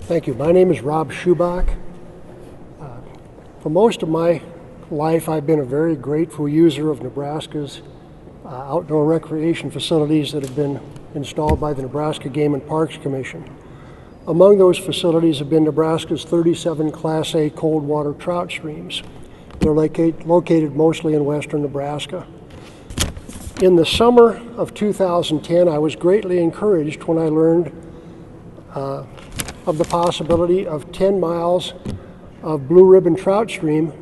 Thank you. My name is Rob Schupbach. For most of my life, I've been a very grateful user of Nebraska's outdoor recreation facilities that have been installed by the Nebraska Game and Parks Commission. Among those facilities have been Nebraska's 37 Class A cold water trout streams. They're located mostly in western Nebraska. In the summer of 2010, I was greatly encouraged when I learned of the possibility of 10 miles of Blue Ribbon Trout Stream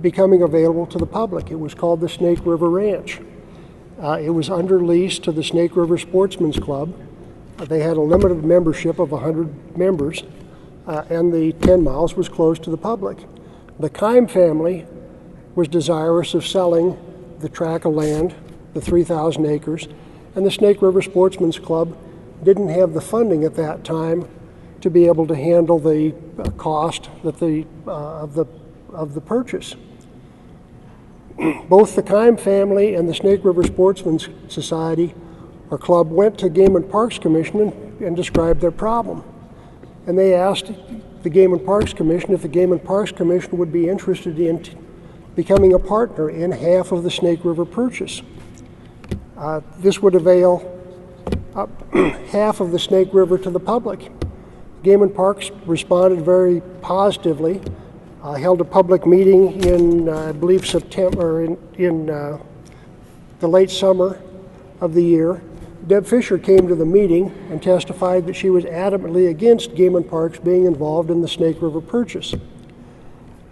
becoming available to the public. It was called the Snake River Ranch. It was under lease to the Snake River Sportsman's Club. They had a limited membership of 100 members, and the 10 miles was closed to the public. The Kime family was desirous of selling the tract of land, the 3,000 acres, and the Snake River Sportsman's Club didn't have the funding at that time to be able to handle the cost that of the purchase. Both the Kime family and the Snake River Sportsman's Society or Club went to Game and Parks Commission and described their problem. And they asked the Game and Parks Commission if the Game and Parks Commission would be interested in becoming a partner in half of the Snake River purchase. This would avail half of the Snake River to the public. Game and Parks responded very positively, held a public meeting in, I believe, September, in the late summer of the year. Deb Fischer came to the meeting and testified that she was adamantly against Game and Parks being involved in the Snake River purchase.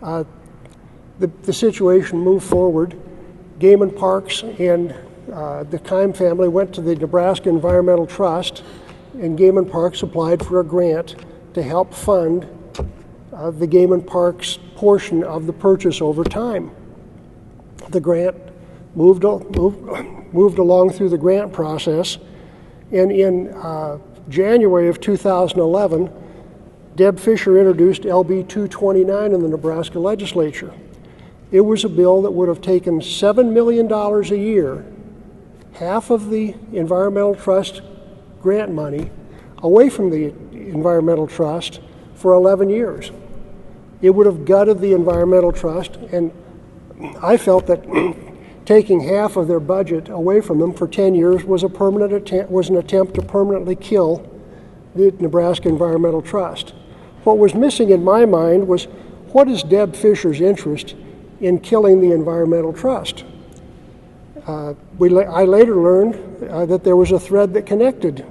The situation moved forward. Game and Parks and the Kime family went to the Nebraska Environmental Trust, and Game and Parks applied for a grant to help fund the Game and Parks portion of the purchase over time. The grant moved along through the grant process, and in January of 2011, Deb Fischer introduced LB 229 in the Nebraska legislature. It was a bill that would have taken $7 million a year, half of the Environmental Trust grant money, away from the Environmental Trust for 11 years. It would have gutted the Environmental Trust, and I felt that taking half of their budget away from them for 10 years was an attempt to permanently kill the Nebraska Environmental Trust. What was missing in my mind was, what is Deb Fischer's interest in killing the Environmental Trust? I later learned that there was a thread that connected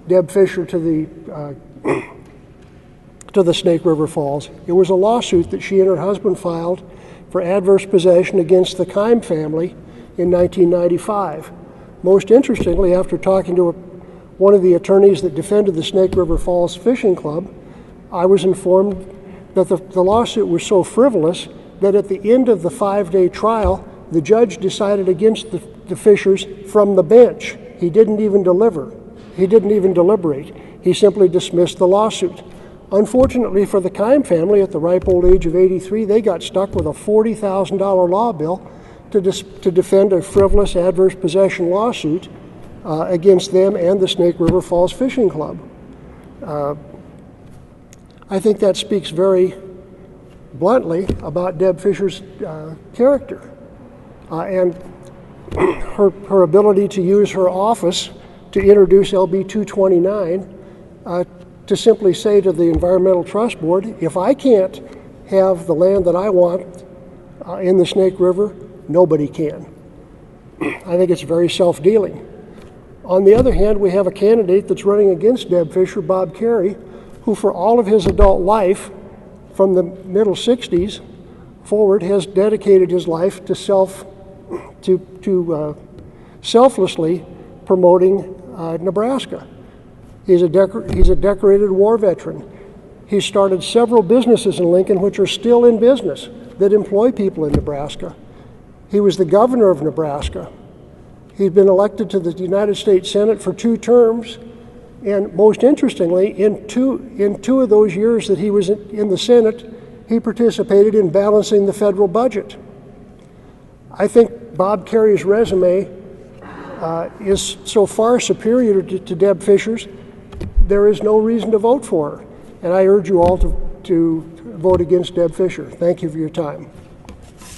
Deb Fischer to the Snake River Falls. It was a lawsuit that she and her husband filed for adverse possession against the Kime family in 1995. Most interestingly, after talking to one of the attorneys that defended the Snake River Falls Fishing Club, I was informed that the lawsuit was so frivolous that at the end of the 5-day trial, the judge decided against the Fischers from the bench. He didn't even deliberate. He simply dismissed the lawsuit. Unfortunately for the Kime family, at the ripe old age of 83, they got stuck with a $40,000 law bill to defend a frivolous adverse possession lawsuit against them and the Snake River Falls Fishing Club. I think that speaks very bluntly about Deb Fischer's character and her ability to use her office to introduce LB 229 to simply say to the Environmental Trust Board, if I can't have the land that I want in the Snake River, nobody can. I think it's very self-dealing. On the other hand, we have a candidate that's running against Deb Fischer, Bob Kerrey, who for all of his adult life, from the middle 60s forward, has dedicated his life to selflessly promoting Nebraska. He's a decorated war veteran. He's started several businesses in Lincoln which are still in business that employ people in Nebraska. He was the governor of Nebraska. He'd been elected to the United States Senate for 2 terms, and most interestingly, in two of those years that he was in the Senate, he participated in balancing the federal budget. I think Bob Kerrey's resume is so far superior to Deb Fischer's, there is no reason to vote for her. And I urge you all to vote against Deb Fischer. Thank you for your time.